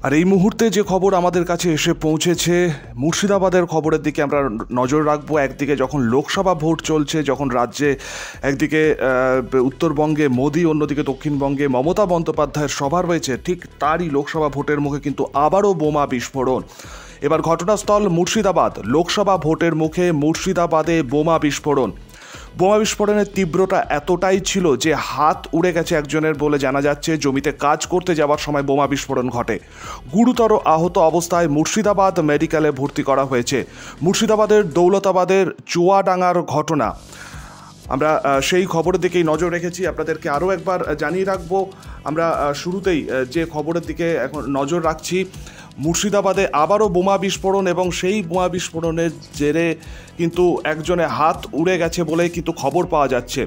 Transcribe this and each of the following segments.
আর এই মুহূর্তে যে খবর আমাদের কাছে এসে পৌঁছেছে, মুর্শিদাবাদের খবরের দিকে আমরা নজর রাখবো। একদিকে যখন লোকসভা ভোট চলছে, যখন রাজ্যে একদিকে উত্তরবঙ্গে মোদি, অন্যদিকে দক্ষিণবঙ্গে মমতা বন্দ্যোপাধ্যায়ের সভা রয়েছে, ঠিক তারই লোকসভা ভোটের মুখে কিন্তু আবারও বোমা বিস্ফোরণ। এবার ঘটনাস্থল মুর্শিদাবাদ। লোকসভা ভোটের মুখে মুর্শিদাবাদে বোমা বিস্ফোরণ। বোমা বিস্ফোরণের তীব্রতা এতটাই ছিল যে হাত উড়ে গেছে একজনের বলে জানা যাচ্ছে। জমিতে কাজ করতে যাওয়ার সময় বোমা বিস্ফোরণ ঘটে। গুরুতর আহত অবস্থায় মুর্শিদাবাদ মেডিকেলে ভর্তি করা হয়েছে। মুর্শিদাবাদের দৌলতাবাদের চুয়াডাঙ্গার ঘটনা, আমরা সেই খবরের দিকেই নজর রেখেছি। আপনাদেরকে আরও একবার জানিয়ে রাখবো, আমরা শুরুতেই যে খবরের দিকে এখন নজর রাখছি, মুর্শিদাবাদে আবারও বোমা বিস্ফোরণ এবং সেই বোমা বিস্ফোরণের জেরে কিন্তু একজনের হাত উড়ে গেছে বলে কিন্তু খবর পাওয়া যাচ্ছে।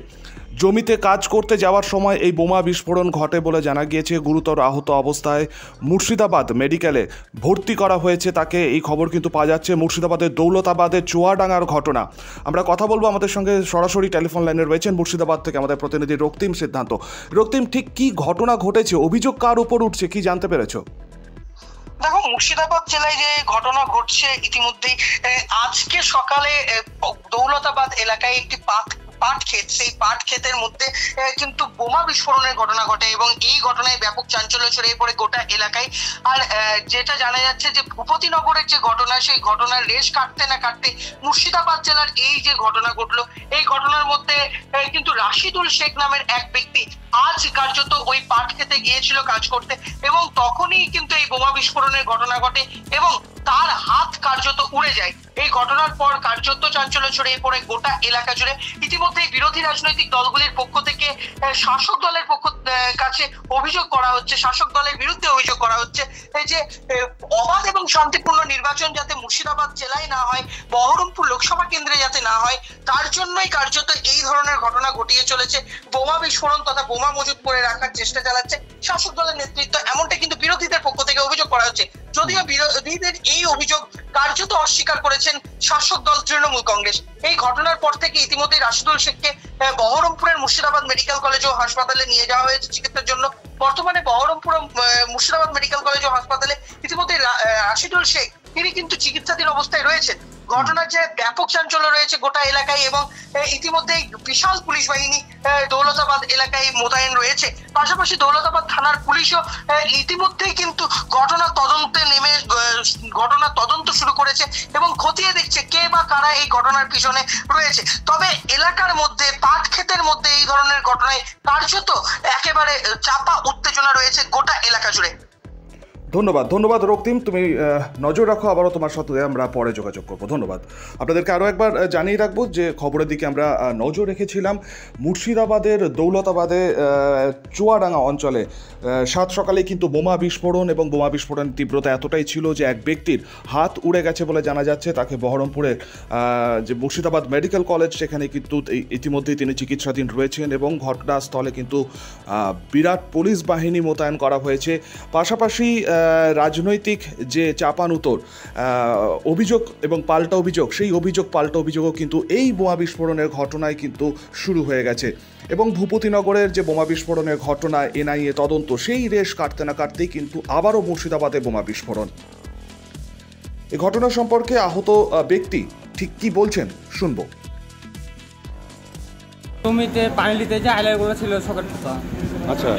জমিতে কাজ করতে যাওয়ার সময় এই বোমা বিস্ফোরণ ঘটে বলে জানা গিয়েছে। গুরুতর আহত অবস্থায় মুর্শিদাবাদ মেডিকেলে ভর্তি করা হয়েছে তাকে, এই খবর কিন্তু পাওয়া যাচ্ছে। মুর্শিদাবাদের দৌলতাবাদের চুয়াডাঙ্গার ঘটনা। আমরা কথা বলবো, আমাদের সঙ্গে সরাসরি টেলিফোন লাইনে রয়েছেন মুর্শিদাবাদ থেকে আমাদের প্রতিনিধি রক্তিম সিদ্ধান্ত। রক্তিম, ঠিক কি ঘটনা ঘটেছে, অভিযোগ কার উপর উঠছে, কি জানতে পেরেছো? দেখো, মুর্শিদাবাদ জেলায় যে ঘটনা ঘটছে ইতিমধ্যেই, আজকে সকালে দৌলতাবাদ এলাকায় একটি পাট ক্ষেত, সেই পাট ক্ষেতের মধ্যে কিন্তু বোমা বিস্ফোরণের ঘটনা ঘটে এবং এই ঘটনায় ব্যাপক চাঞ্চল্য ছড়িয়ে পড়ে গোটা এলাকায়। আর যেটা জানা যাচ্ছে যে ভূপতিনগরের যে ঘটনা, সেই ঘটনার রেশ কাটতে না কাটতে মুর্শিদাবাদ জেলার এই যে ঘটনা ঘটলো, এই ঘটনার মধ্যে কিন্তু রাশিদুল শেখ নামের এক ব্যক্তি আজ কার্যত ওই পাট খেতে গিয়েছিল কাজ করতে এবং তখনই কিন্তু এই বোমা বিস্ফোরণের ঘটনা ঘটে এবং তার হাত কার্যত উড়ে যায়। এই ঘটনার পর কার্যত চাঞ্চল্য ছড়িয়ে পড়ে গোটা এলাকা জুড়ে। ইতিমধ্যে বিরোধী রাজনৈতিক দলগুলির পক্ষ থেকে শাসক দলের কাছে অভিযোগ করা হচ্ছে, শাসক দলের বিরুদ্ধে অভিযোগ করা হচ্ছে যে অবাধ এবং শান্তিপূর্ণ নির্বাচন যাতে মুর্শিদাবাদ জেলায় না হয়, বহরমপুর লোকসভা কেন্দ্রে যাতে না হয়, তার জন্যই কার্যত এই ধরনের ঘটনা ঘটিয়ে চলেছে। বোমা বিস্ফোরণ তথা বোমা মজুত করে রাখার চেষ্টা চালাচ্ছে শাসক দলের নেতৃত্ব, এমনটা কিন্তু বিরোধীদের পক্ষ থেকে অভিযোগ করা হচ্ছে। যদিও বিরোধীদের এই অভিযোগ কার্যত অস্বীকার করেছেন শাসক দল তৃণমূল কংগ্রেস। এই ঘটনার পর থেকে ইতিমধ্যে রাশিদুল শেখকে বহরমপুরের মুর্শিদাবাদ মেডিকেল কলেজ ও হাসপাতালে নিয়ে যাওয়া হয়েছে চিকিৎসার জন্য। বর্তমানে বহরমপুর মুর্শিদাবাদ মেডিকেল কলেজ ও হাসপাতালে ইতিমধ্যে রাশিদুল শেখ তিনি কিন্তু চিকিৎসাধীন অবস্থায় রয়েছেন। ঘটনার যে ব্যাপক চাঞ্চল্য রয়েছে গোটা এলাকায় এবং ইতিমধ্যেই বিশাল পুলিশ বাহিনী দৌলতাবাদ এলাকায় মোতায়েন রয়েছে। পাশাপাশি দৌলতাবাদ থানার পুলিশও ইতিমধ্যেই কিন্তু ঘটনার তদন্ত শুরু করেছে এবং খতিয়ে দেখছে কে বা কারা এই ঘটনার পিছনে রয়েছে। তবে এলাকার মধ্যে পাট ক্ষেতের মধ্যে এই ধরনের ঘটনায় কার্যত একেবারে চাপা উত্তেজনা রয়েছে গোটা এলাকা জুড়ে। ধন্যবাদ রক্তিম, তুমি নজর রাখো, আবারও তোমার সাথে আমরা পরে যোগাযোগ করবো। ধন্যবাদ। আপনাদেরকে আরও একবার জানিয়ে রাখবো যে খবরের দিকে আমরা নজর রেখেছিলাম। মুর্শিদাবাদের দৌলতাবাদে চুয়াডাঙ্গা অঞ্চলে সাত সকালে কিন্তু বোমা বিস্ফোরণ এবং বোমা বিস্ফোরণের তীব্রতা এতটাই ছিল যে এক ব্যক্তির হাত উড়ে গেছে বলে জানা যাচ্ছে। তাকে বহরমপুরের যে মুর্শিদাবাদ মেডিকেল কলেজ, সেখানে কিন্তু ইতিমধ্যেই তিনি চিকিৎসাধীন রয়েছেন এবং ঘটনাস্থলে কিন্তু বিরাট পুলিশ বাহিনী মোতায়েন করা হয়েছে। পাশাপাশি রাজনৈতিক যে চাপানুতোর অভিযোগ এবং পাল্টা অভিযোগ, সেই পাল্টা অভিযোগও কিন্তু এই বোমা বিস্ফোরণের ঘটনায় কিন্তু শুরু হয়ে গেছে এবং ভূপতিনগরের যে বোমা বিস্ফোরণের ঘটনা, এনআইএ তদন্ত, সেই রেশ কাটতে না কাটতেই কিন্তু আবারও মুর্শিদাবাদে বোমা বিস্ফোরণ। এই ঘটনা সম্পর্কে আহত ব্যক্তি ঠিক কি বলছেন শুনবো। জমিতে পানি নিতে যে আইলারগুলো ছিল সকাল, আচ্ছা,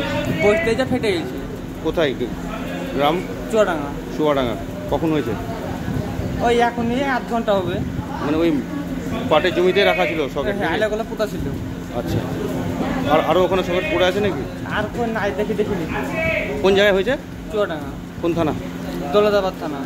বইতে যে ফেটে গেছে। কোথায় গ্রাম? চুয়াডাঙ্গা। কখন হয়েছে? ওই এখনই 8 ঘন্টা হবে। মানে ওই পাটের জমিতে রাখা ছিল সকেট? হ্যাঁ, আইলারগুলো পোতা ছিল। আচ্ছা, আরও ওখানে সকেট পড়ে আছে নাকি? আর কোন নাই, দেখিনি। কোন জায়গায় হয়েছে? চুয়াডাঙ্গা। কোন থানা? দৌলতাবাদ থানা।